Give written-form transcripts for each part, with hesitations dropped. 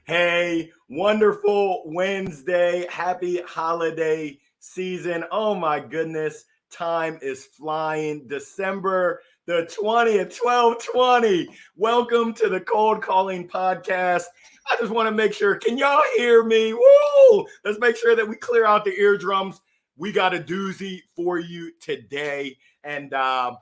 Hey, wonderful Wednesday. Happy holiday season. Oh my goodness, time is flying. December the 20th, 12/20. Welcome to the Cold Calling Podcast. I just want to make sure, can y'all hear me? Woo! Let's make sure that we clear out the eardrums. We got a doozy for you today. And I'm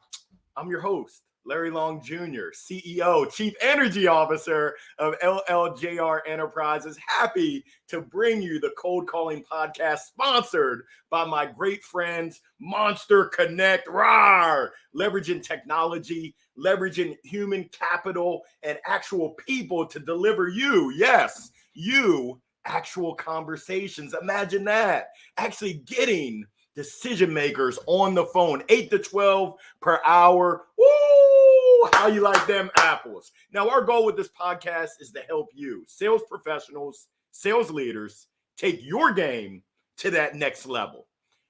your host, Larry Long Jr., CEO, Chief Energy Officer of LLJR Enterprises. Happy to bring you the Cold Calling Podcast, sponsored by my great friends, Monster Connect. Rawr! Leveraging technology, leveraging human capital, and actual people to deliver you, yes, you, actual conversations. Imagine that. Actually getting decision makers on the phone, 8 to 12 per hour. Woo! How you like them apples? Now, our goal with this podcast is to help you, sales professionals, sales leaders, take your game to that next level.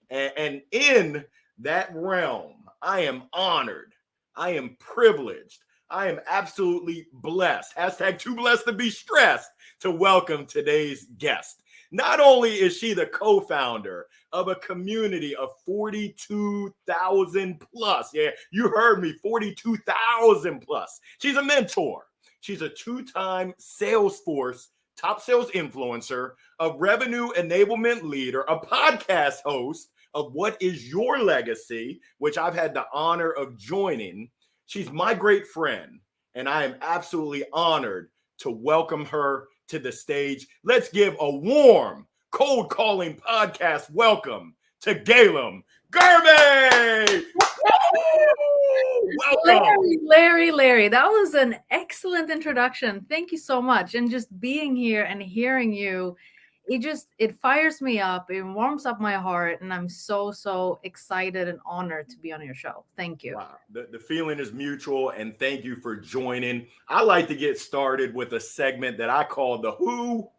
And in that realm, I am honored. I am privileged. I am absolutely blessed. Hashtag too blessed to be stressed to welcome today's guest. Not only is she the co-founder of a community of 42,000 plus. Yeah, you heard me, 42,000 plus. She's a mentor. She's a two-time Salesforce top sales influencer, a revenue enablement leader, a podcast host of What Is Your Legacy, which I've had the honor of joining. She's my great friend, and I am absolutely honored to welcome her to the stage. Let's give a warm Cold Calling Podcast welcome to Galem Girmay. Welcome. Larry, that was an excellent introduction. Thank you so much. And just being here and hearing you, it fires me up. It warms up my heart. And I'm so excited and honored to be on your show. Thank you. Wow. The feeling is mutual. And thank you for joining. I like to get started with a segment that I call the who,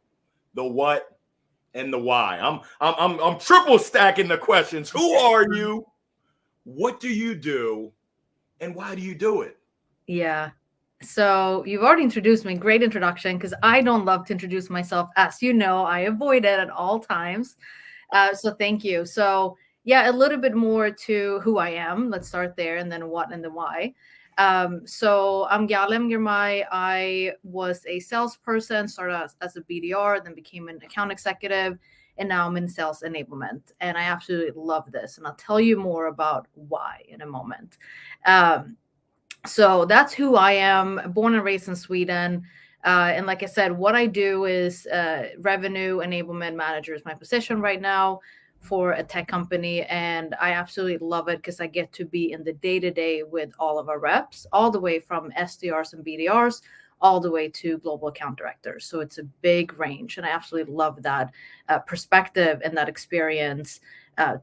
the what, and the why. I'm triple stacking the questions. Who are you? What do you do? And why do you do it? Yeah. So you've already introduced me. Great introduction, because I don't love to introduce myself. As you know, I avoid it at all times. So thank you. So yeah, a little bit more to who I am. Let's start there, and then what and the why. So I'm Galem Girmay. I was a salesperson, started as a BDR, then became an account executive, and now I'm in sales enablement. And I absolutely love this. And I'll tell you more about why in a moment. So that's who I am, born and raised in Sweden. And like I said, what I do is revenue enablement manager is my position right now for a tech company. And I absolutely love it because I get to be in the day-to-day with all of our reps, all the way from SDRs and BDRs, all the way to global account directors. So it's a big range. And I absolutely love that perspective and that experience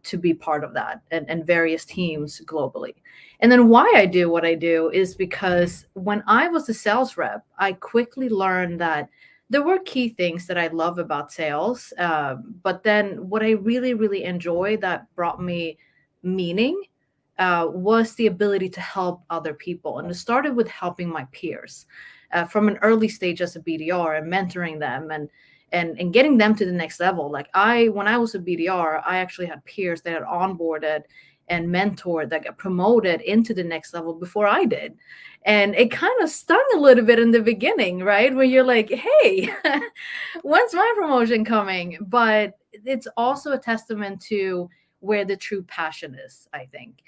to be part of that and various teams globally. And then why I do what I do is because when I was a sales rep, I quickly learned that there were key things that I love about sales. But then what I really enjoy that brought me meaning was the ability to help other people. And it started with helping my peers from an early stage as a BDR and mentoring them and getting them to the next level. Like when I was a BDR, I actually had peers that had onboarded and mentored that got promoted into the next level before I did. And it kind of stung a little bit in the beginning, right? When you're like, hey, when's my promotion coming? But it's also a testament to where the true passion is, I think.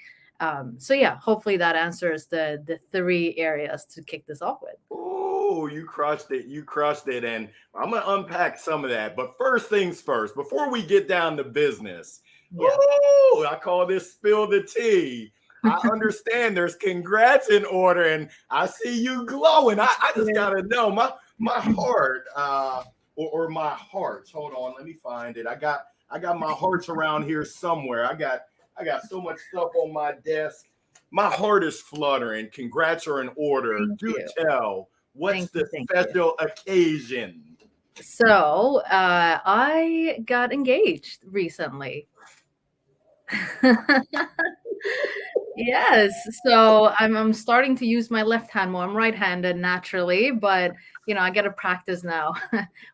So yeah, hopefully that answers the three areas to kick this off with. Oh, you crushed it. You crushed it. And I'm going to unpack some of that. But first things first, before we get down to business, I call this spill the tea. I understand there's congrats in order, and I see you glowing. I just got to know my heart or my hearts. Hold on. Let me find it. I got my hearts around here somewhere. I got so much stuff on my desk. My heart is fluttering. Congrats are in order. Do tell. What's the special occasion? So I got engaged recently. Yes. So I'm starting to use my left hand more. I'm right-handed naturally, but I get to practice now,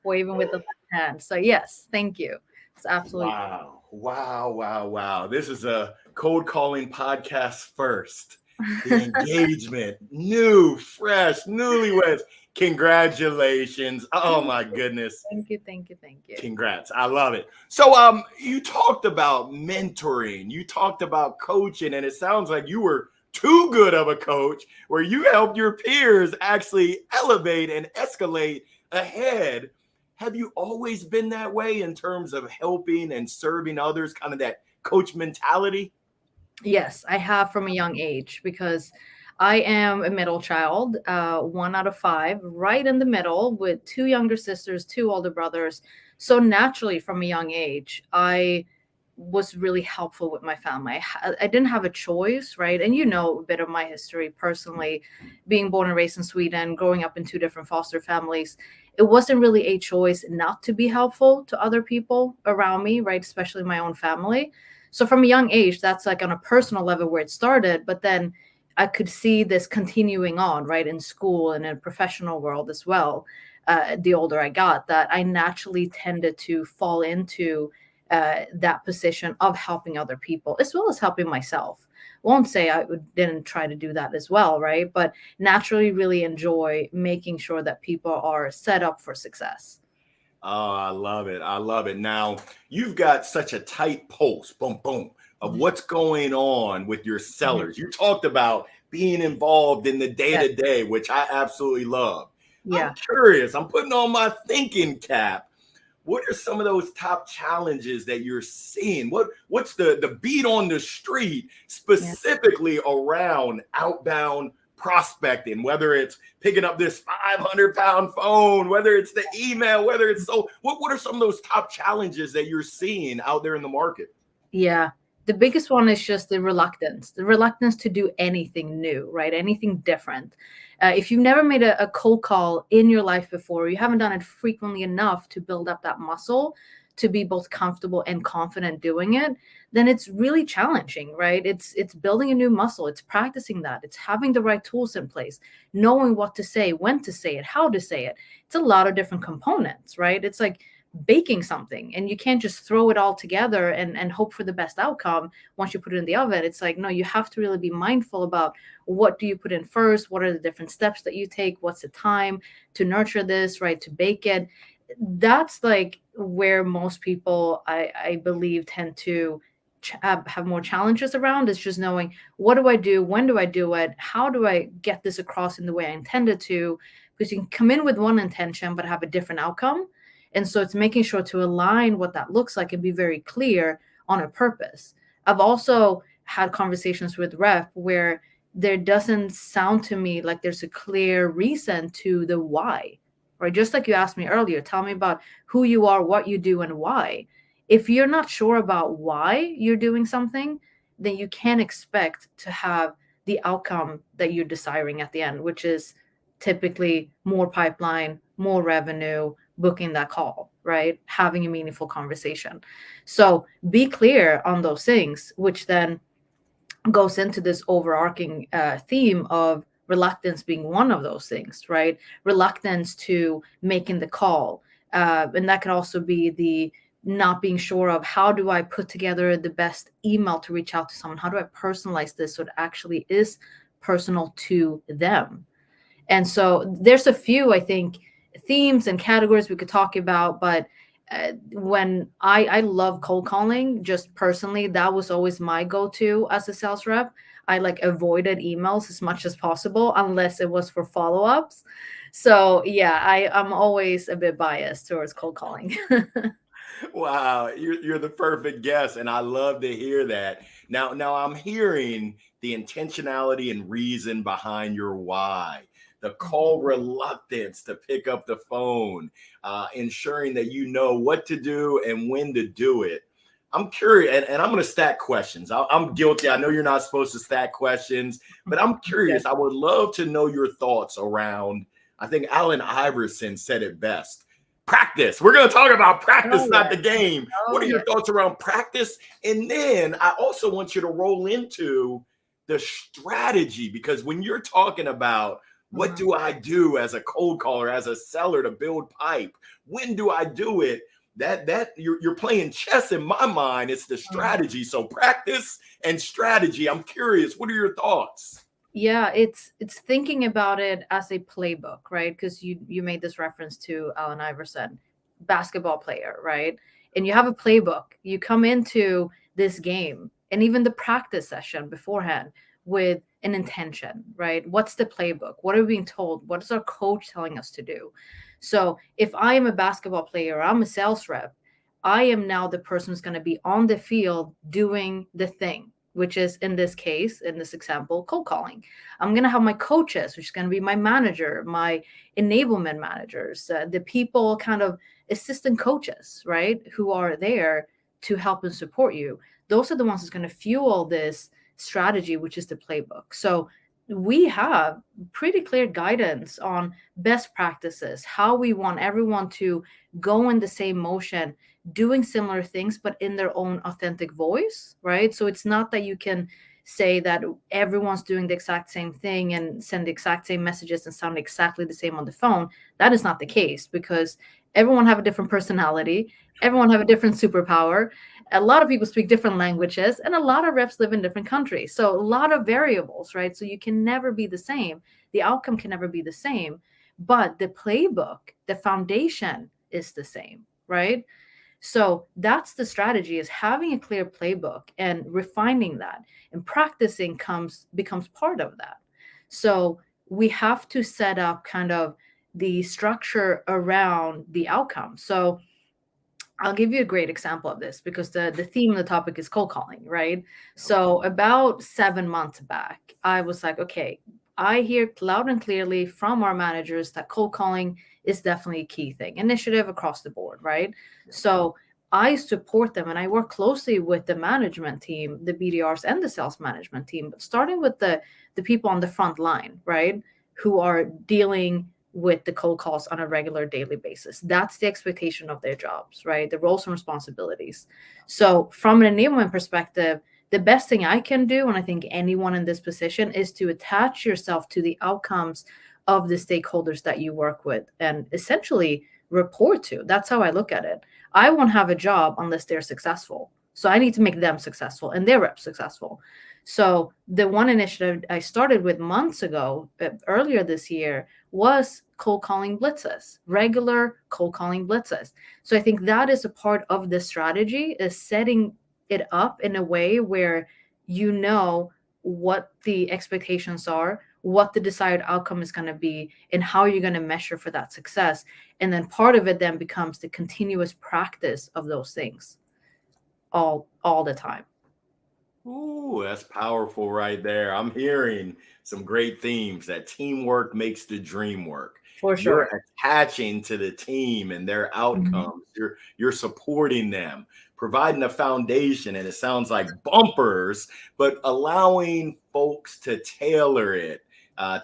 waving with the left hand. So yes, thank you. It's absolutely. Wow. Wow. Wow. Wow. This is a cold calling podcast first. The engagement, new, fresh, newlyweds. Congratulations. Oh my goodness. Thank you, thank you, thank you. Congrats. I love it. So you talked about mentoring, you talked about coaching, and it sounds like you were too good of a coach where you helped your peers actually elevate and escalate ahead. Have you always been that way in terms of helping and serving others, kind of that coach mentality? Yes, I have from a young age because I am a middle child, one out of five, right in the middle with two younger sisters, two older brothers. So naturally, from a young age, I was really helpful with my family. I didn't have a choice, right? And a bit of my history personally, being born and raised in Sweden, growing up in two different foster families. It wasn't really a choice not to be helpful to other people around me, right? Especially my own family. So from a young age, that's like on a personal level where it started. But then I could see this continuing on, right, in school and in professional world as well. The older I got, that I naturally tended to fall into that position of helping other people as well as helping myself. Won't say didn't try to do that as well, right? But naturally, really enjoy making sure that people are set up for success. Oh, I love it. I love it. Now, you've got such a tight pulse, boom, boom, of Mhm. what's going on with your Mhm. sellers. You talked about being involved in the day Yeah, to day, which I absolutely love. I'm yeah, curious, I'm putting on my thinking cap. What are some of those top challenges that you're seeing? What's the beat on the street yeah. specifically around outbound prospecting, whether it's picking up this 500-pound phone, whether it's the email, whether it's what are some of those top challenges that you're seeing out there in the market? Yeah. The biggest one is just the reluctance to do anything new, right? Anything different. If you've never made a cold call in your life before, you haven't done it frequently enough to build up that muscle to be both comfortable and confident doing it, then it's really challenging, right? It's building a new muscle, it's practicing that, it's having the right tools in place, knowing what to say, when to say it, how to say it. It's a lot of different components, right? It's like baking something, and you can't just throw it all together and hope for the best outcome once you put it in the oven. It's like, no, you have to really be mindful about what do you put in first, what are the different steps that you take, what's the time to nurture this, right, to bake it. That's like where most people, I believe, tend to have more challenges around, is just knowing what do I do, when do I do it, how do I get this across in the way I intended to, because you can come in with one intention but have a different outcome. And so it's making sure to align what that looks like and be very clear on a purpose. I've also had conversations with rep where there doesn't sound to me like there's a clear reason to the why, right? Just like you asked me earlier, tell me about who you are, what you do, and why. If you're not sure about why you're doing something, then you can't expect to have the outcome that you're desiring at the end, which is typically more pipeline, more revenue, booking that call, right? Having a meaningful conversation. So be clear on those things, which then goes into this overarching theme of reluctance being one of those things, right? Reluctance to making the call. And that can also be the not being sure of how do I put together the best email to reach out to someone? How do I personalize this so it actually is personal to them? And so there's a few, I think, themes and categories we could talk about. But when I love cold calling, just personally, that was always my go-to as a sales rep. I like avoided emails as much as possible unless it was for follow-ups. So yeah, I'm always a bit biased towards cold calling. Wow, you're the perfect guest, and I love to hear that. Now I'm hearing the intentionality and reason behind your why, the call reluctance to pick up the phone, ensuring that you know what to do and when to do it. I'm curious, and I'm going to stack questions. I'm guilty. I know you're not supposed to stack questions, but I'm Good. curious. I would love to know your thoughts around. I think Allen Iverson said it best. Practice. We're going to talk about Oh practice, not yeah. the game. What Oh are yeah. your thoughts around practice? And then I also want you to roll into the strategy, because when you're talking about What do I do as a cold caller, as a seller to build pipe? When do I do it? That you're playing chess in my mind. It's the strategy. So practice and strategy. I'm curious. What are your thoughts? Yeah, it's thinking about it as a playbook, right? Because you made this reference to Allen Iverson, basketball player, right? And you have a playbook. You come into this game and even the practice session beforehand with an intention, right? What's the playbook? What are we being told? What is our coach telling us to do? So if I am a basketball player, I'm a sales rep, I am now the person who's going to be on the field doing the thing, which is in this case, in this example, cold calling. I'm going to have my coaches, which is going to be my manager, my enablement managers, the people kind of assistant coaches, right, who are there to help and support you. Those are the ones that's going to fuel this strategy, which is the playbook. So we have pretty clear guidance on best practices, how we want everyone to go in the same motion, doing similar things, but in their own authentic voice, right? So it's not that you can say that everyone's doing the exact same thing and send the exact same messages and sound exactly the same on the phone. That is not the case, because everyone have a different personality, everyone have a different superpower. A lot of people speak different languages, and a lot of reps live in different countries. So a lot of variables, right? So you can never be the same. The outcome can never be the same, but the playbook, the foundation is the same, right? So that's the strategy, is having a clear playbook and refining that, and practicing becomes part of that. So we have to set up kind of the structure around the outcome. So I'll give you a great example of this, because the theme of the topic is cold calling, right? So about 7 months back, I was like, okay, I hear loud and clearly from our managers that cold calling is definitely a key thing, initiative across the board, right? So I support them and I work closely with the management team, the BDRs and the sales management team, but starting with the people on the front line, right? Who are dealing with the cold calls on a regular daily basis. That's the expectation of their jobs, right? The roles and responsibilities. So from an enablement perspective, the best thing I can do, and I think anyone in this position, is to attach yourself to the outcomes of the stakeholders that you work with and essentially report to. That's how I look at it. I won't have a job unless they're successful. So I need to make them successful and their reps successful. So the one initiative I started with months ago, earlier this year, was cold calling blitzes, regular cold calling blitzes. So I think that is a part of the strategy, is setting it up in a way where you know what the expectations are, what the desired outcome is going to be, and how you're going to measure for that success. And then part of it then becomes the continuous practice of those things all the time. Ooh, that's powerful right there. I'm hearing some great themes, that teamwork makes the dream work. For You're sure. attaching to the team and their Mhm. outcomes. You're supporting them, providing a foundation, and it sounds like bumpers, but allowing folks to tailor it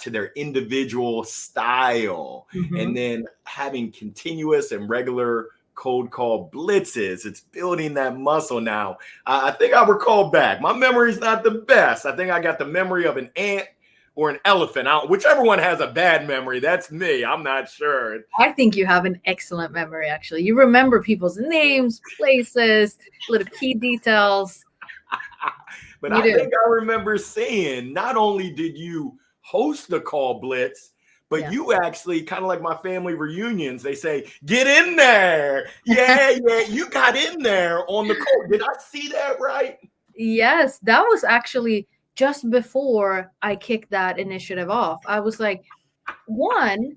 to their individual style, and Mhm. then having continuous and regular cold call blitzes. It's building that muscle now. I think I recall back. My memory's not the best. I think I got the memory of an ant or an elephant. Whichever one has a bad memory, that's me. I'm not sure. I think you have an excellent memory, actually. You remember people's names, places, little key details. But You I do. think I remember saying, not only did you host the call blitz, but Yeah. you actually, kind of like my family reunions, they say, get in there. Yeah, yeah, you got in there on the call. Did I see that right? Yes, that was actually just before I kicked that initiative off. I was like, one,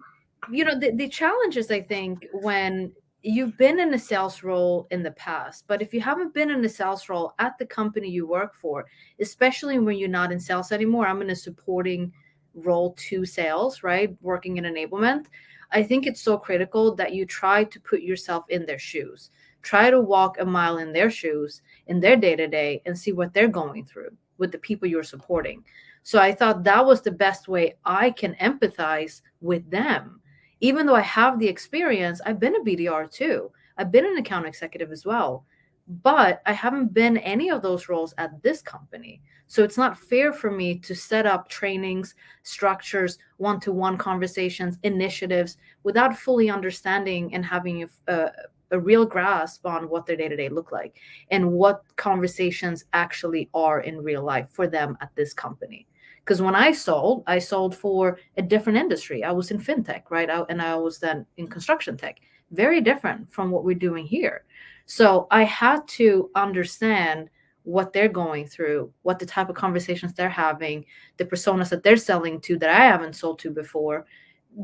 the challenge is, I think, when you've been in a sales role in the past, but if you haven't been in a sales role at the company you work for, especially when you're not in sales anymore, I'm in a supporting role to sales, right? Working in enablement. I think it's so critical that you try to put yourself in their shoes, try to walk a mile in their shoes in their day to day and see what they're going through with the people you're supporting. So I thought that was the best way I can empathize with them. Even though I have the experience, I've been a BDR too. I've been an account executive as well. but I haven't been any of those roles at this company. So it's not fair for me to set up trainings, structures, one-to-one conversations, initiatives without fully understanding and having a real grasp on what their day-to-day look like and what conversations actually are in real life for them at this company. Because when I sold for a different industry. I was in fintech, right? And I was then in construction tech. Very different from what we're doing here. So I had to understand what they're going through, what the type of conversations they're having, the personas that they're selling to that I haven't sold to before,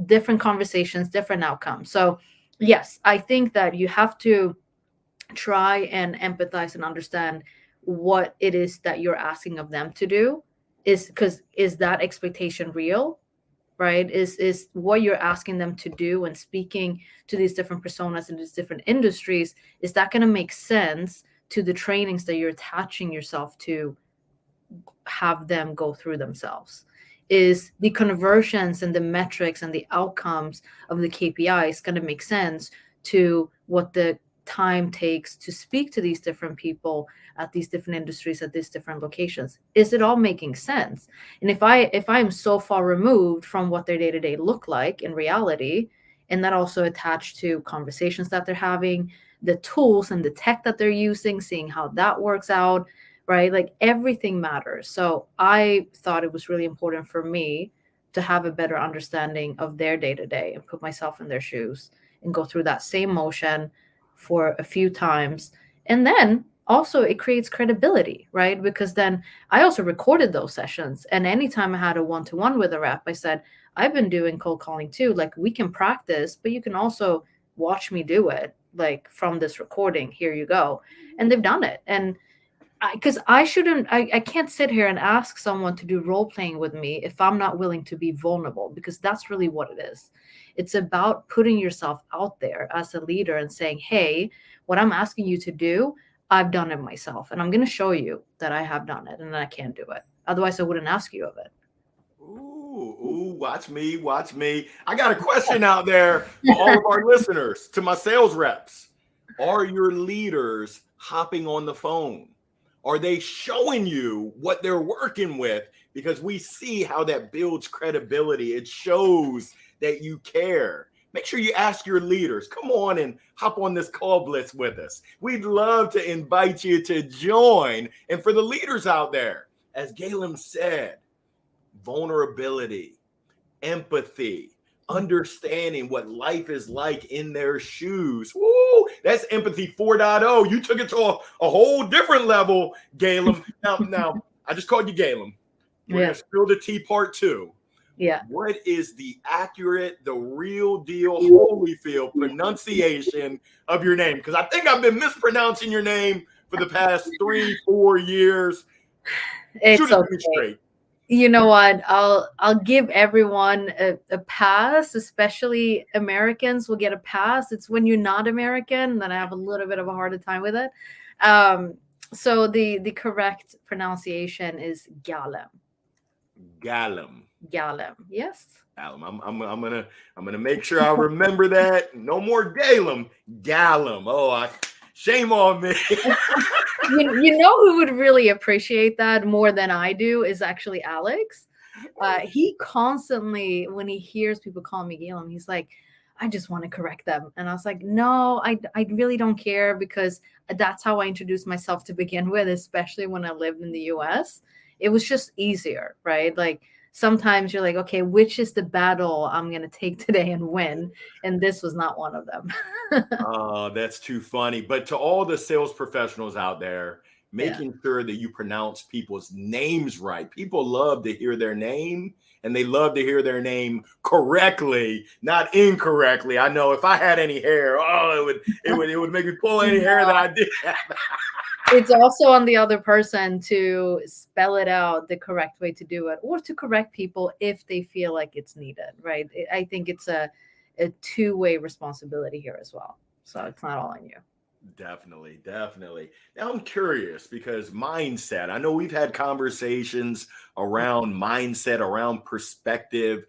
different conversations, different outcomes. So, yes, I think that you have to try and empathize and understand what it is that you're asking of them to do. Is that expectation real? Right, is what you're asking them to do and speaking to these different personas in these different industries, is that going to make sense to the trainings that you're attaching yourself to have them go through themselves? Is the conversions and the metrics and the outcomes of the KPIs going to make sense to what the time takes to speak to these different people at these different industries at these different locations? Is it all making sense? And if I'm so far removed from what their day-to-day look like in reality, and that also attached to conversations that they're having, the tools and the tech that they're using, seeing how that works out, right? Like everything matters. So I thought it was really important for me to have a better understanding of their day to day and put myself in their shoes and go through that same motion for a few times. And then also it creates credibility, right? Because then I also recorded those sessions. And anytime I had a one-to-one with a rep, I said, I've been doing cold calling too. Like we can practice, but you can also watch me do it, like from this recording. Here you go. And they've done it. And because I can't sit here and ask someone to do role playing with me if I'm not willing to be vulnerable, because that's really what it is. It's about putting yourself out there as a leader and saying, hey, what I'm asking you to do, I've done it myself. And I'm going to show you that I have done it and I can do it. Otherwise, I wouldn't ask you of it. Ooh, watch me, watch me. I got a question out there for all of our listeners, to my sales reps. Are your leaders hopping on the phone? Are they showing you what they're working with? Because we see how that builds credibility. It shows that you care. Make sure you ask your leaders. Come on and hop on this call blitz with us. We'd love to invite you to join. And for the leaders out there, as Galem said, vulnerability, empathy, understanding what life is like in their shoes. Woo, that's empathy 4.0. You took it to a whole different level, Galem. Now, I just called you Galem. We're going to spill the tea part 2. Yeah. What is the accurate, the real deal Holyfield pronunciation of your name? Because I think I've been mispronouncing your name for the past 3-4 years. It's Shoot it to me straight. You know what? I'll give everyone a pass, especially Americans will get a pass. It's when you're not American that I have a little bit of a harder time with it. So the correct pronunciation is Galem. Galem. Galem. Yes. Galem. I'm gonna make sure I remember that. No more Galem. Galem. Oh, shame on me. You know who would really appreciate that more than I do is actually Alex. He constantly, when he hears people call me Galem, he's like, I just want to correct them. And I was like, no, I really don't care, because that's how I introduced myself to begin with, especially when I lived in the US. It was just easier, right? Like sometimes you're like, okay, which is the battle I'm going to take today and win? And this was not one of them. Oh, that's too funny. But to all the sales professionals out there, making sure that you pronounce people's names right. People love to hear their name, and they love to hear their name correctly, not incorrectly. I know if I had any hair, it would make me pull any hair that I did. It's also on the other person to spell it out the correct way to do it, or to correct people if they feel like it's needed, right? I think it's a two-way responsibility here as well. So it's not all on you. Definitely. Now I'm curious, because mindset, I know we've had conversations around mindset, around perspective.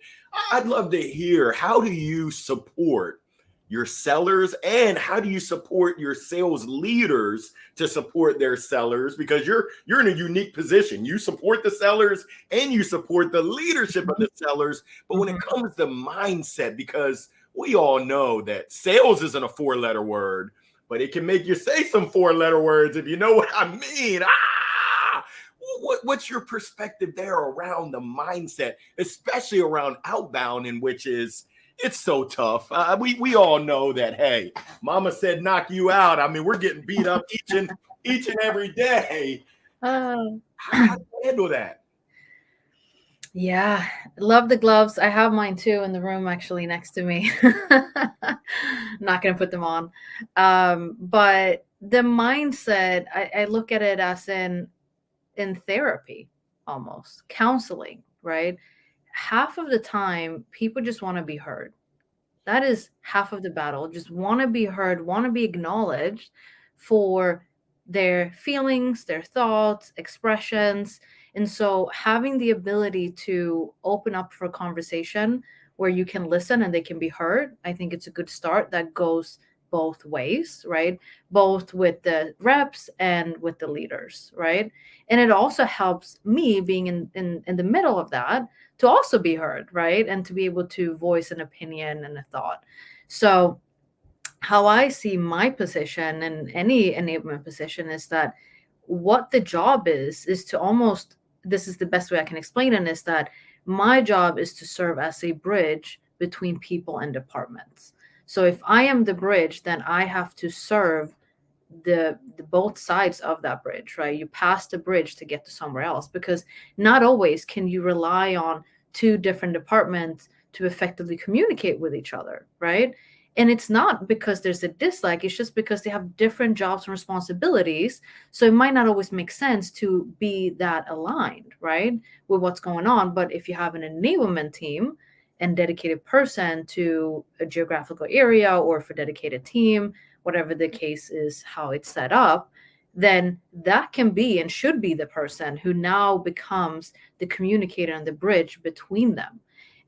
I'd love to hear, how do you support your sellers, and how do you support your sales leaders to support their sellers? Because you're in a unique position. You support the sellers and you support the leadership of the sellers. But when it comes to mindset, because we all know that sales isn't a 4-letter word, but it can make you say some 4-letter words, if you know what I mean. What's your perspective there around the mindset, especially around outbound, in which is it's so tough. We all know that. Hey, Mama said knock you out. I mean, we're getting beat up each and every day. How do you handle that? Yeah, love the gloves. I have mine too in the room actually next to me. Not going to put them on. But the mindset, I look at it as in therapy, almost counseling, right? Half of the time, people just want to be heard. That is half of the battle. Just want to be heard, want to be acknowledged for their feelings, their thoughts, expressions. And so having the ability to open up for a conversation where you can listen and they can be heard, I think it's a good start. That goes both ways, right? Both with the reps and with the leaders, right? And it also helps me being in the middle of that to also be heard, right? And to be able to voice an opinion and a thought. So how I see my position and any enablement position is that what the job is to almost, this is the best way I can explain it, is that my job is to serve as a bridge between people and departments. So if I am the bridge, then I have to serve the both sides of that bridge, right? You pass the bridge to get to somewhere else, because not always can you rely on two different departments to effectively communicate with each other, right? And it's not because there's a dislike, it's just because they have different jobs and responsibilities. So it might not always make sense to be that aligned, right, with what's going on. But if you have an enablement team and dedicated person to a geographical area or for dedicated team, whatever the case is, how it's set up, then that can be and should be the person who now becomes the communicator and the bridge between them.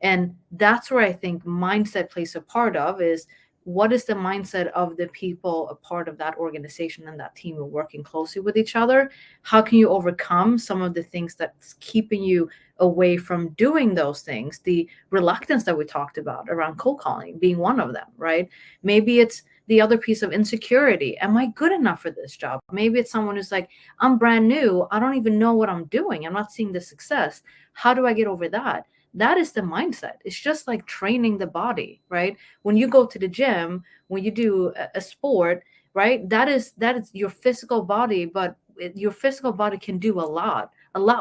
And that's where I think mindset plays a part of, is what is the mindset of the people a part of that organization and that team who are working closely with each other? How can you overcome some of the things that's keeping you away from doing those things? The reluctance that we talked about around cold calling being one of them, right? Maybe it's the other piece of insecurity. Am I good enough for this job? Maybe it's someone who's like, I'm brand new. I don't even know what I'm doing. I'm not seeing the success. How do I get over that? That is the mindset. It's just like training the body, right? When you go to the gym, when you do a sport, right? That is your physical body, but your physical body can do a lot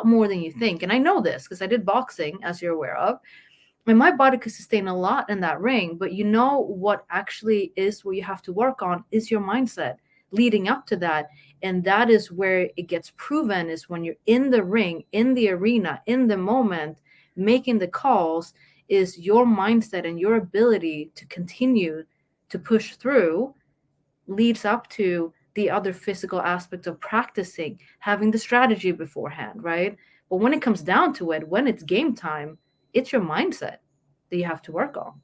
more than you think. And I know this because I did boxing, as you're aware of. And my body could sustain a lot in that ring, but you know what actually is what you have to work on is your mindset leading up to that. And that is where it gets proven, is when you're in the ring, in the arena, in the moment, making the calls, is your mindset and your ability to continue to push through leads up to the other physical aspects of practicing, having the strategy beforehand, right? But when it comes down to it, when it's game time, it's your mindset that you have to work on.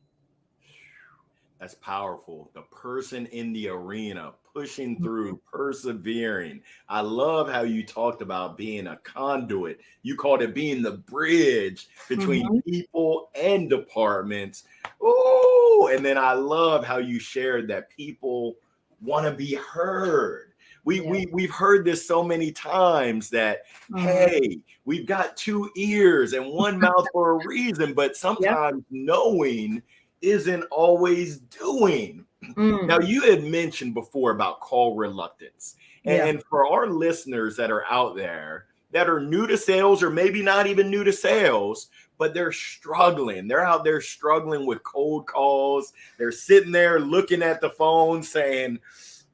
That's powerful. The person in the arena pushing through, persevering. I love how you talked about being a conduit. You called it being the bridge between people and departments. Oh, and then I love how you shared that people want to be heard. We've heard this so many times that, hey, we've got two ears and one mouth for a reason, but sometimes knowing isn't always doing. Now, you had mentioned before about call reluctance. And for our listeners that are out there that are new to sales, or maybe not even new to sales, but they're struggling. They're out there struggling with cold calls. They're sitting there looking at the phone saying,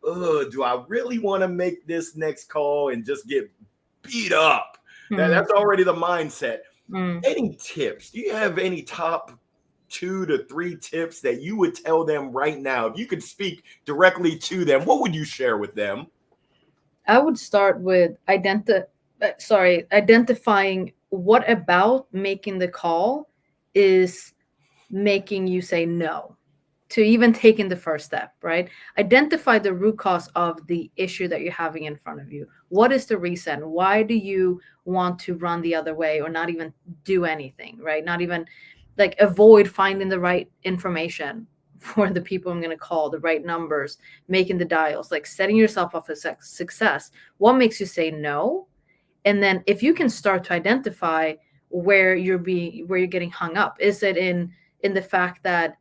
do I really want to make this next call and just get beat up? That's already the mindset. Any tips? Do you have any top 2 to 3 tips that you would tell them right now? If you could speak directly to them, what would you share with them? I would start with identifying what about making the call is making you say no, to even taking the first step, right? Identify the root cause of the issue that you're having in front of you. What is the reason? Why do you want to run the other way or not even do anything, right? Not even like avoid finding the right information for the people I'm going to call, the right numbers, making the dials, like setting yourself up for success. What makes you say no? And then if you can start to identify where you're getting hung up, is it in the fact that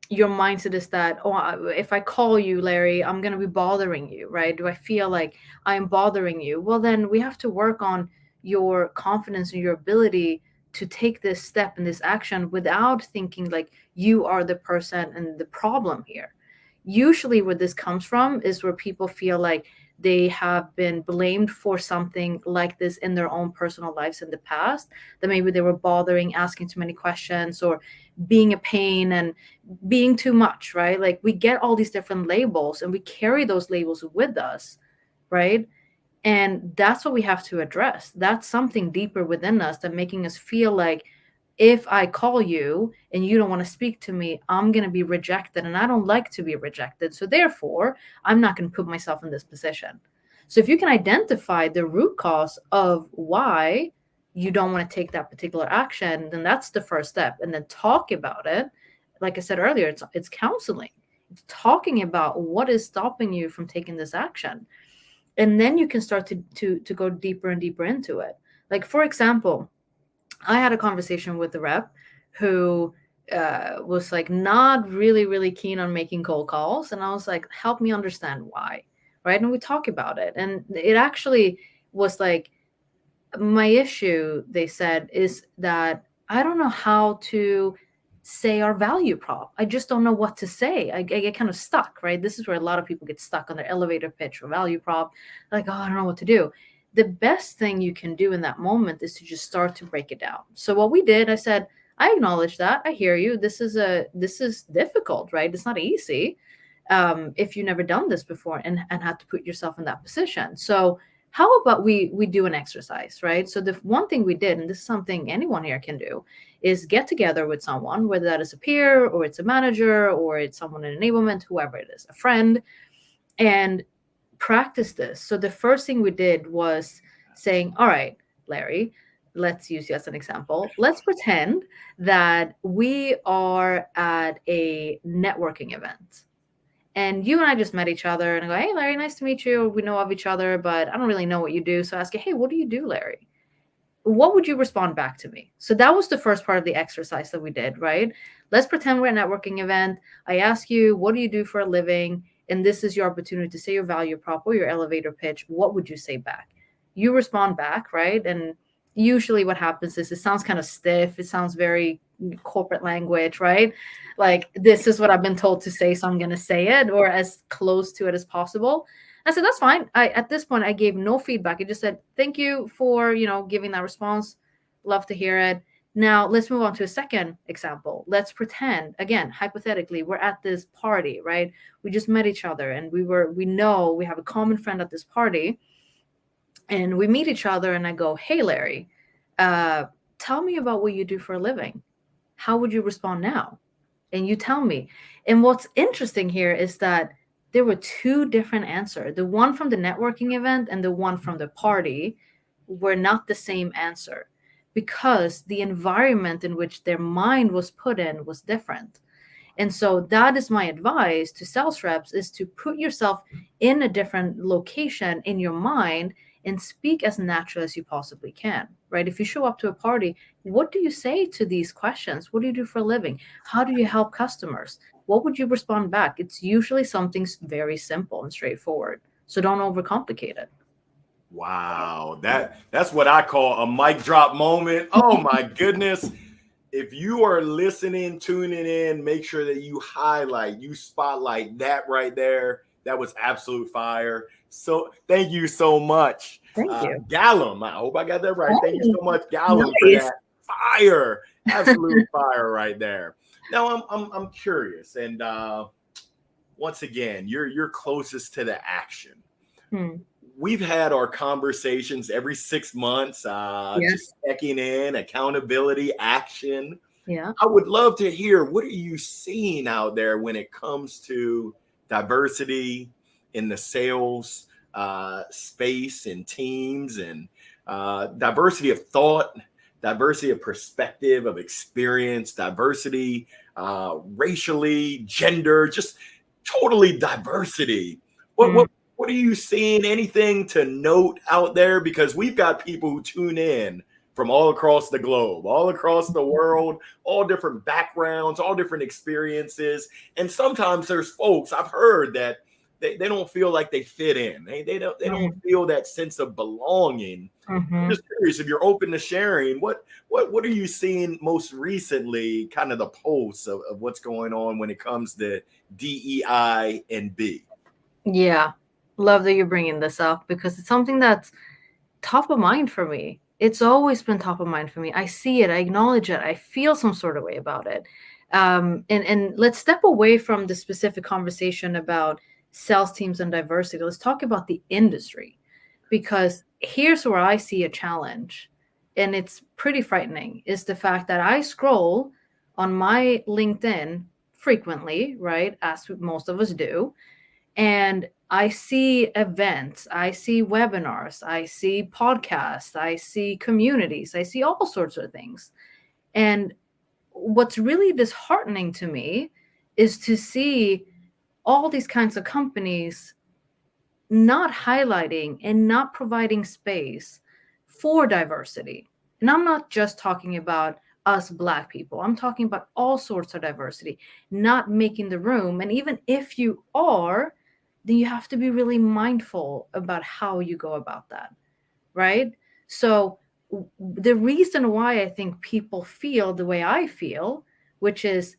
your mindset is that, oh, if I call you, Larry, I'm going to be bothering you, right? Do I feel like I'm bothering you? Well, then we have to work on your confidence and your ability to take this step and this action without thinking like you are the person and the problem here. Usually where this comes from is where people feel like they have been blamed for something like this in their own personal lives in the past, that maybe they were bothering, asking too many questions, or being a pain and being too much, right? Like we get all these different labels and we carry those labels with us, right? And that's what we have to address. That's something deeper within us that making us feel like if I call you and you don't want to speak to me, I'm going to be rejected and I don't like to be rejected. So therefore, I'm not going to put myself in this position. So if you can identify the root cause of why you don't want to take that particular action, then that's the first step. And then talk about it. Like I said earlier, it's counseling. It's talking about what is stopping you from taking this action. And then you can start to go deeper and deeper into it. Like, for example, I had a conversation with the rep who was like not really, really keen on making cold calls. And I was like, help me understand why. Right. And we talk about it. And it actually was like, my issue, they said, is that I don't know how to say our value prop. I just don't know what to say. I get kind of stuck, right? This is where a lot of people get stuck on their elevator pitch or value prop. Like, oh, I don't know what to do. The best thing you can do in that moment is to just start to break it down. So what we did, I said, I acknowledge that. I hear you. This is difficult, right? It's not easy if you've never done this before and had to put yourself in that position. So how about we do an exercise, right? So the one thing we did, and this is something anyone here can do, is get together with someone, whether that is a peer or it's a manager or it's someone in enablement, whoever it is, a friend, and practice this. So the first thing we did was saying, all right, Larry, let's use you as an example. Let's pretend that we are at a networking event. And you and I just met each other and I go, hey, Larry, nice to meet you. We know of each other, but I don't really know what you do. So I ask you, hey, what do you do, Larry? What would you respond back to me? So that was the first part of the exercise that we did, right? Let's pretend we're at a networking event. I ask you, what do you do for a living? And this is your opportunity to say your value prop or your elevator pitch. What would you say back? You respond back, right? And usually what happens is it sounds kind of stiff. It sounds very corporate language, right? Like, this is what I've been told to say, so I'm going to say it, or as close to it as possible. I said, that's fine. At this point, I gave no feedback. I just said, thank you for, giving that response. Love to hear it. Now let's move on to a second example. Let's pretend, again, hypothetically, we're at this party, right? We just met each other and we know we have a common friend at this party, and we meet each other and I go, hey, Larry, tell me about what you do for a living. How would you respond now? And you tell me. And what's interesting here is that there were two different answers. The one from the networking event and the one from the party were not the same answer, because the environment in which their mind was put in was different. And so that is my advice to sales reps, is to put yourself in a different location in your mind and speak as natural as you possibly can, right? If you show up to a party, what do you say to these questions? What do you do for a living? How do you help customers? What would you respond back? It's usually something very simple and straightforward. So don't overcomplicate it. Wow, that's what I call a mic drop moment. Oh my goodness. If you are listening, tuning in, make sure that you spotlight that right there. That was absolute fire. So thank you so much. Thank you. Galem, I hope I got that right. Thank you so much, Galem, for that fire. Absolute fire right there. Now I'm curious, and once again, you're closest to the action. We've had our conversations every 6 months, just checking in, accountability, action. Yeah. I would love to hear, what are you seeing out there when it comes to diversity in the sales space and teams, and diversity of thought, diversity of perspective, of experience, diversity racially, gender, just totally diversity. What Mm. what what are you seeing? Anything to note out there? Because we've got people who tune in from all across the globe, all across the world, all different backgrounds, all different experiences. And sometimes there's folks I've heard that they don't feel like they fit in. They don't feel that sense of belonging. I'm Mm-hmm. just curious if you're open to sharing what are you seeing most recently, kind of the pulse of what's going on when it comes to DEI and B. Yeah. Love that you're bringing this up because it's something that's top of mind for me. It's always been top of mind for me. I see it, I acknowledge it, I feel some sort of way about it. And let's step away from the specific conversation about sales teams and diversity. Let's talk about the industry, because here's where I see a challenge, and it's pretty frightening, is the fact that I scroll on my LinkedIn frequently, right, as most of us do, and I see events, I see webinars, I see podcasts, I see communities, I see all sorts of things. And what's really disheartening to me is to see all these kinds of companies not highlighting and not providing space for diversity. And I'm not just talking about us Black people, I'm talking about all sorts of diversity, not making the room. And even if you are, then you have to be really mindful about how you go about that, right? So, the reason why I think people feel the way I feel, which is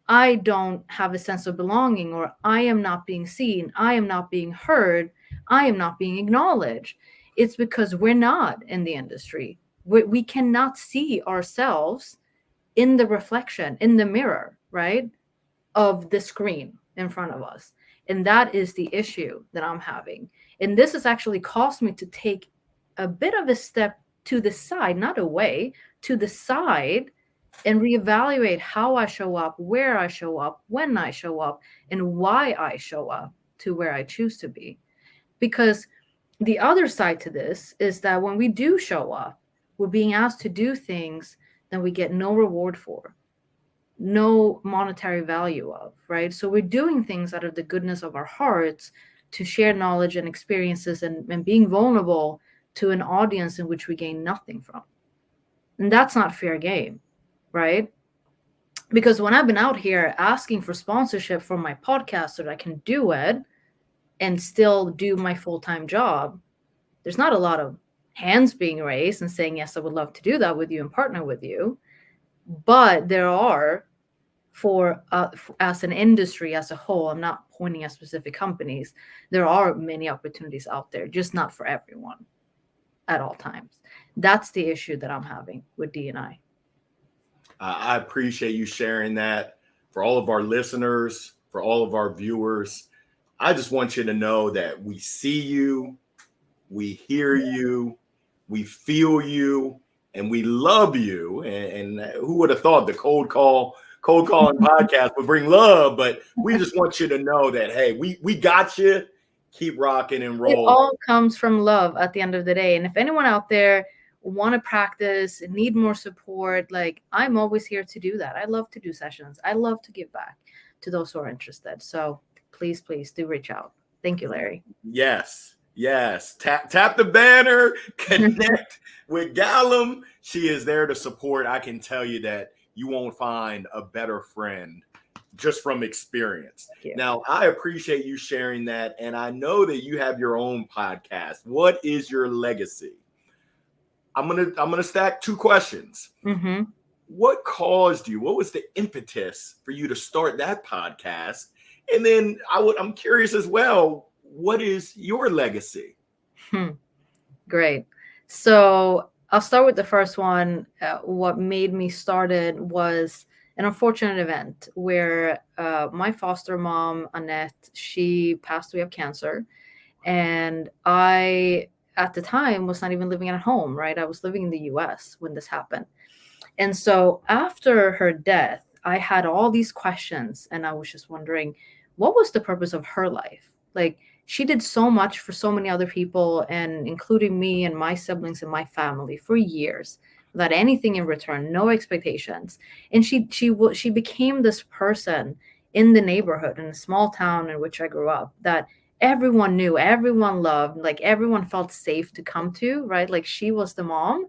I don't have a sense of belonging, or I am not being seen, I am not being heard, I am not being acknowledged. It's because we're not in the industry. We cannot see ourselves in the reflection, in the mirror, right, of the screen in front of us. And that is the issue that I'm having. And this has actually caused me to take a bit of a step to the side, not away, to the side, and reevaluate how I show up, where I show up, when I show up, and why I show up to where I choose to be. Because the other side to this is that when we do show up, we're being asked to do things that we get no reward for, no monetary value of, right? So we're doing things out of the goodness of our hearts to share knowledge and experiences, and being vulnerable to an audience in which we gain nothing from. And that's not fair game, right? Because when I've been out here asking for sponsorship for my podcast so that I can do it and still do my full-time job, there's not a lot of hands being raised and saying, yes, I would love to do that with you and partner with you. But there are, for as an industry as a whole, I'm not pointing at specific companies, there are many opportunities out there, just not for everyone at all times. That's the issue that I'm having with D&I. I appreciate you sharing that. For all of our listeners, for all of our viewers, I just want you to know that we see you, we hear you, we feel you, and we love you. And who would have thought the cold calling podcast would bring love? But we just want you to know that, hey, we got you. Keep rocking and It rolling. all comes from love at the end of the day. And if anyone out there want to practice, need more support, like, I'm always here to do that. I love to do sessions. I love to give back to those who are interested. So please, please do reach out. Thank you, Larry. Yes. Tap the banner, connect with Galem. She is there to support. I can tell you that you won't find a better friend just from experience. Now, I appreciate you sharing that. And I know that you have your own podcast. What is your legacy? I'm gonna stack two questions. Mm-hmm. What caused you? What was the impetus for you to start that podcast? And then I'm curious as well, what is your legacy? Great. So I'll start with the first one. What made me start it was an unfortunate event where my foster mom, Annette, she passed away of cancer. And I, at the time, was not even living at home, right? I was living in the US when this happened. And so after her death, I had all these questions and I was just wondering, what was the purpose of her life? Like, she did so much for so many other people, and including me and my siblings and my family for years without anything in return, no expectations. And she became this person in the neighborhood, in a small town in which I grew up, that everyone knew, everyone loved, like everyone felt safe to come to, right? Like, she was the mom.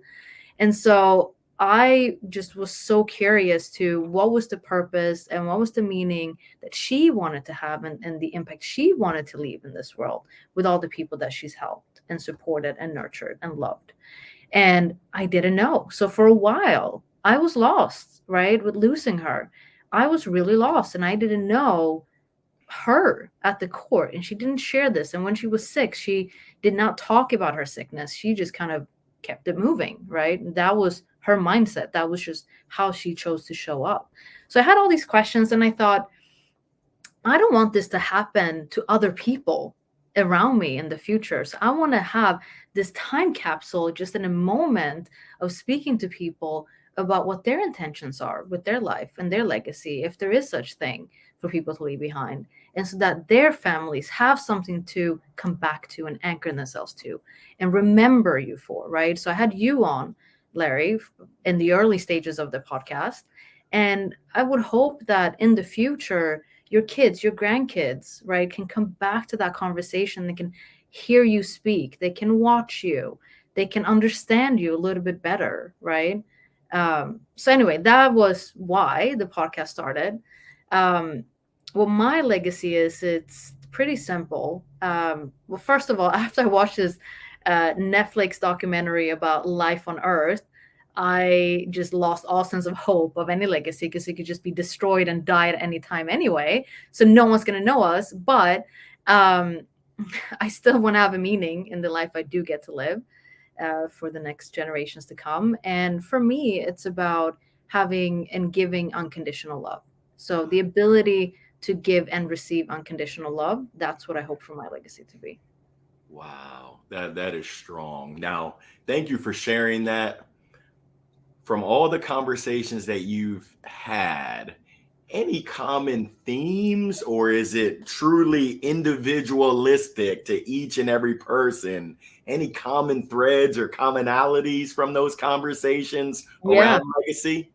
And so I just was so curious to what was the purpose and what was the meaning that she wanted to have, and the impact she wanted to leave in this world with all the people that she's helped and supported and nurtured and loved. And I didn't know. So for a while, I was lost, right? With losing her. I was really lost and I didn't know her at the core, and she didn't share this. And when she was sick, she did not talk about her sickness. She just kind of kept it moving, right? That was her mindset. That was just how she chose to show up. So I had all these questions and I thought, I don't want this to happen to other people around me in the future. So I want to have this time capsule just in a moment of speaking to people about what their intentions are with their life and their legacy, if there is such thing for people to leave behind. And so that their families have something to come back to and anchor themselves to and remember you for, right? So I had you on, Larry, in the early stages of the podcast. And I would hope that in the future, your kids, your grandkids, right, can come back to that conversation. They can hear you speak. They can watch you. They can understand you a little bit better, right? So anyway, that was why the podcast started. Um, what my legacy is, it's pretty simple. Well, first of all, after I watched this Netflix documentary about life on Earth, I just lost all sense of hope of any legacy because it could just be destroyed and die at any time anyway. So no one's going to know us. But um, I still want to have a meaning in the life I do get to live for the next generations to come. And for me, it's about having and giving unconditional love. So the ability to give and receive unconditional love, that's what I hope for my legacy to be. Wow, that is strong. Now, thank you for sharing that. From all the conversations that you've had, any common themes, or is it truly individualistic to each and every person? Any common threads or commonalities from those conversations Yeah. around legacy?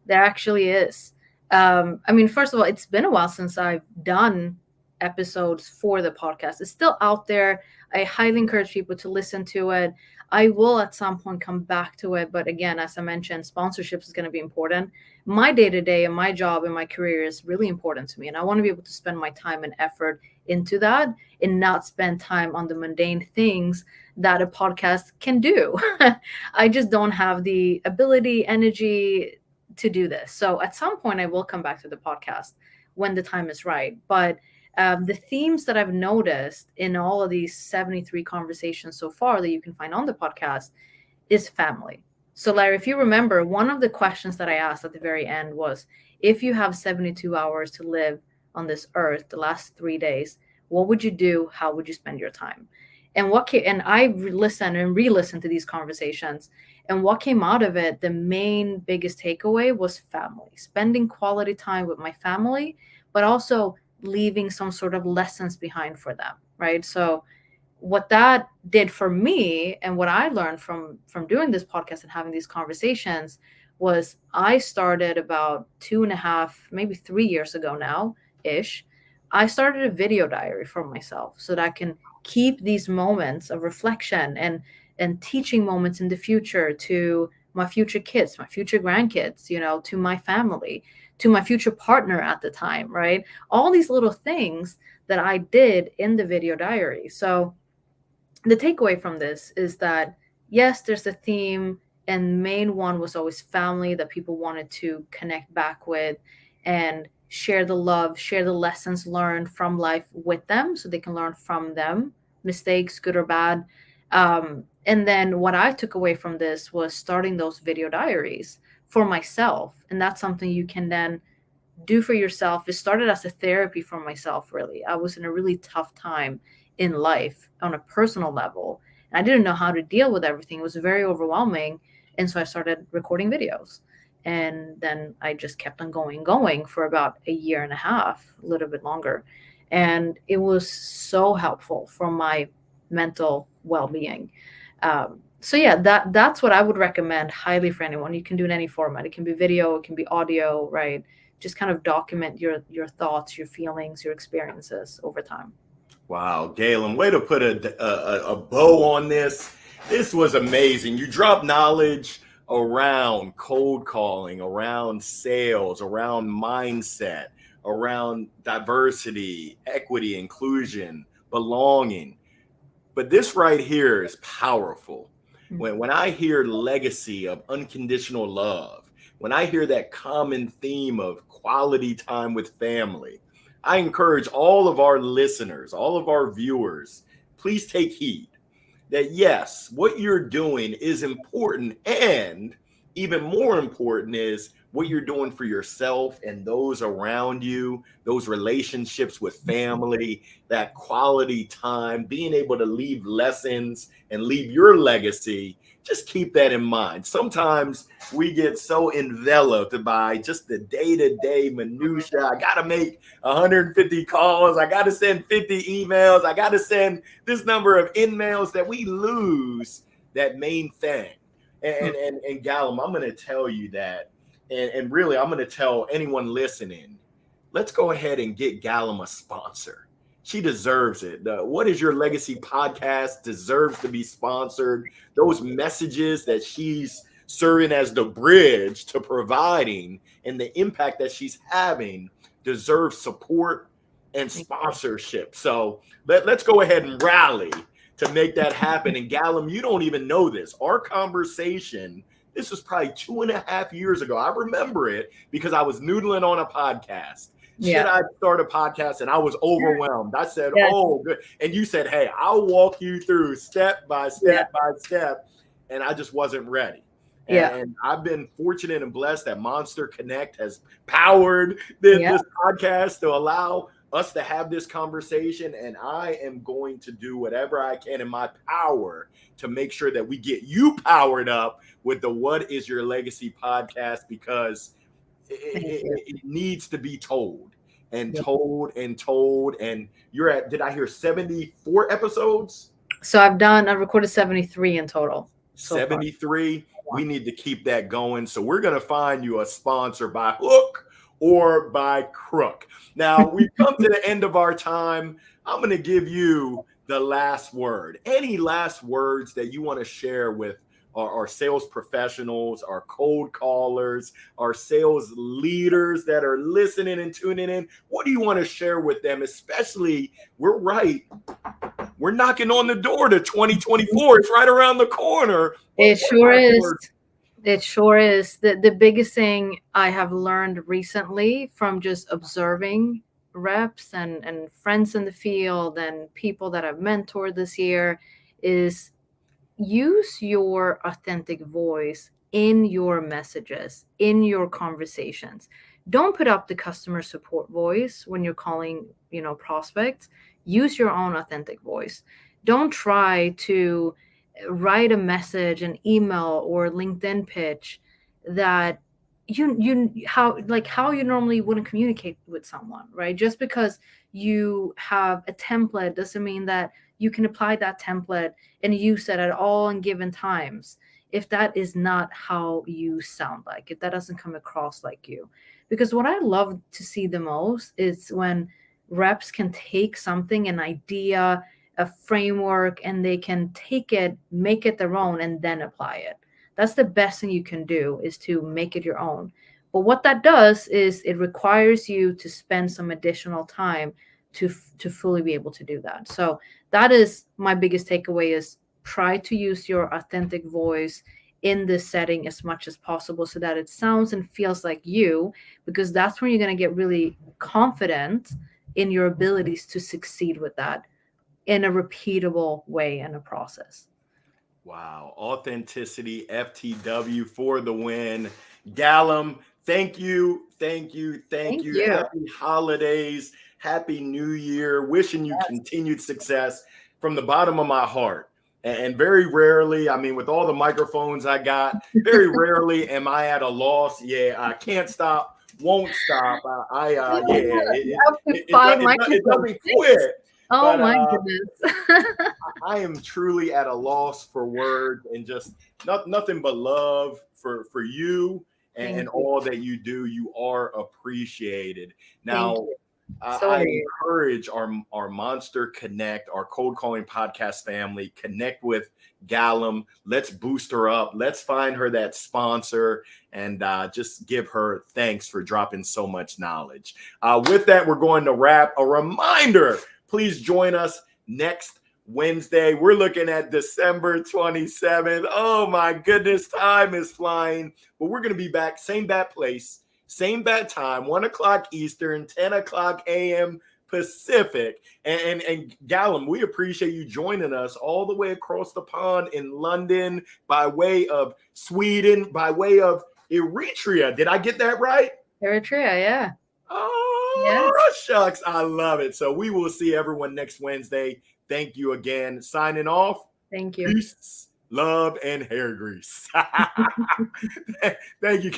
There actually is. I mean, first of all, it's been a while since I've done episodes for the podcast. It's still out there. I highly encourage people to listen to it. I will at some point come back to it. But again, as I mentioned, sponsorships is going to be important. My day to day and my job and my career is really important to me. And I want to be able to spend my time and effort into that and not spend time on the mundane things that a podcast can do. I just don't have the ability, energy, to do this. So at some point, I will come back to the podcast when the time is right. But the themes that I've noticed in all of these 73 conversations so far that you can find on the podcast is family. So, Larry, if you remember, one of the questions that I asked at the very end was, if you have 72 hours to live on this earth, the last 3 days, what would you do? How would you spend your time? And I listened and re-listened to these conversations, and what came out of it, the main biggest takeaway was family, spending quality time with my family, but also leaving some sort of lessons behind for them, right? So what that did for me and what I learned from doing this podcast and having these conversations was, I started about 2.5, maybe 3 years ago now ish. I started a video diary for myself so that I can keep these moments of reflection and teaching moments in the future to my future kids, my future grandkids, to my family, to my future partner at the time, right? All these little things that I did in the video diary. So the takeaway from this is that, yes, there's a theme, and main one was always family, that people wanted to connect back with and share the love, share the lessons learned from life with them so they can learn from them, mistakes, good or bad. And then what I took away from this was starting those video diaries for myself. And that's something you can then do for yourself. It started as a therapy for myself, really. I was in a really tough time in life on a personal level. And I didn't know how to deal with everything. It was very overwhelming. And so I started recording videos. And then I just kept on going for about a year and a half, a little bit longer. And it was so helpful for my mental well-being. So yeah, that's what I would recommend highly for anyone. You can do it in any format. It can be video, it can be audio, right? Just kind of document your thoughts, your feelings, your experiences over time. Wow, Galen, way to put a bow on this. This was amazing. You dropped knowledge around cold calling, around sales, around mindset, around diversity, equity, inclusion, belonging. But this right here is powerful. When I hear legacy of unconditional love, when I hear that common theme of quality time with family, I encourage all of our listeners, all of our viewers, please take heed that yes, what you're doing is important. And even more important is what you're doing for yourself and those around you, those relationships with family, that quality time, being able to leave lessons and leave your legacy. Just keep that in mind. Sometimes we get so enveloped by just the day-to-day minutia. I got to make 150 calls. I got to send 50 emails. I got to send this number of in-mails that we lose that main thing. And Galem, I'm going to tell you that. And really, I'm going to tell anyone listening, let's go ahead and get Galem a sponsor. She deserves it. The What is Your Legacy podcast deserves to be sponsored. Those messages that she's serving as the bridge to providing and the impact that she's having deserve support and sponsorship. So let's go ahead and rally to make that happen. And Galem, you don't even know this. Our conversation, this was probably 2.5 years ago. I remember it because I was noodling on a podcast. Should I start a podcast? And I was overwhelmed. I said, oh, good. And you said, hey, I'll walk you through step by step by step. And I just wasn't ready. And I've been fortunate and blessed that Monster Connect has powered this podcast to allow us to have this conversation. And I am going to do whatever I can in my power to make sure that we get you powered up with the What is Your Legacy podcast, because it needs to be told and told and told. And you're at, did I hear 74 episodes? So I've recorded 73 in total. 73. We need to keep that going. So we're going to find you a sponsor by hook or by crook. Now, we've come to the end of our time. I'm going to give you the last word. Any last words that you want to share with our sales professionals, our cold callers, our sales leaders that are listening and tuning in? What do you want to share with them? Especially, we're knocking on the door to 2024. It's right around the corner. It sure is. It sure is. The biggest thing I have learned recently from just observing reps and friends in the field and people that I've mentored this year is use your authentic voice in your messages, in your conversations. Don't put up the customer support voice when you're calling, prospects. Use your own authentic voice. Don't try to write a message, an email, or LinkedIn pitch that how you normally wouldn't communicate with someone, right? Just because you have a template doesn't mean that you can apply that template and use it at all and given times if that is not how you sound like, if that doesn't come across like you. Because what I love to see the most is when reps can take something, an idea, a framework, and they can take it, make it their own, and then apply it. That's the best thing you can do, is to make it your own. But what that does is it requires you to spend some additional time to fully be able to do that. So that is my biggest takeaway, is try to use your authentic voice in this setting as much as possible so that it sounds and feels like you, because that's when you're going to get really confident in your abilities to succeed with that in a repeatable way in a process. Wow. Authenticity, FTW for the win. Galem, thank you. Thank you. Thank you. Happy holidays. Happy New Year. Wishing you continued success from the bottom of my heart. And very rarely, I mean, with all the microphones I got, very rarely am I at a loss. Yeah, I can't stop, won't stop. Up to five It microphones. doesn't quit. Oh But my goodness. I am truly at a loss for words, and just nothing but love for you and Thank you. all that you do. You are appreciated. Thank Now, you. I encourage our Monster Connect, our cold calling podcast family, connect with Galem. Let's boost her up. Let's find her that sponsor and just give her thanks for dropping so much knowledge. With that, we're going to wrap. A reminder, please join us next Wednesday. We're looking at December 27th. Oh my goodness, time is flying. But we're going to be back, same bat place, same bat time, 1 o'clock Eastern, 10 o'clock a.m. Pacific. And Galem, we appreciate you joining us all the way across the pond in London, by way of Sweden, by way of Eritrea. Did I get that right? Eritrea, yeah. Oh, yes. Shucks. I love it. So we will see everyone next Wednesday. Thank you again. Signing off. Thank you. Peace, love, and hair grease. Thank you.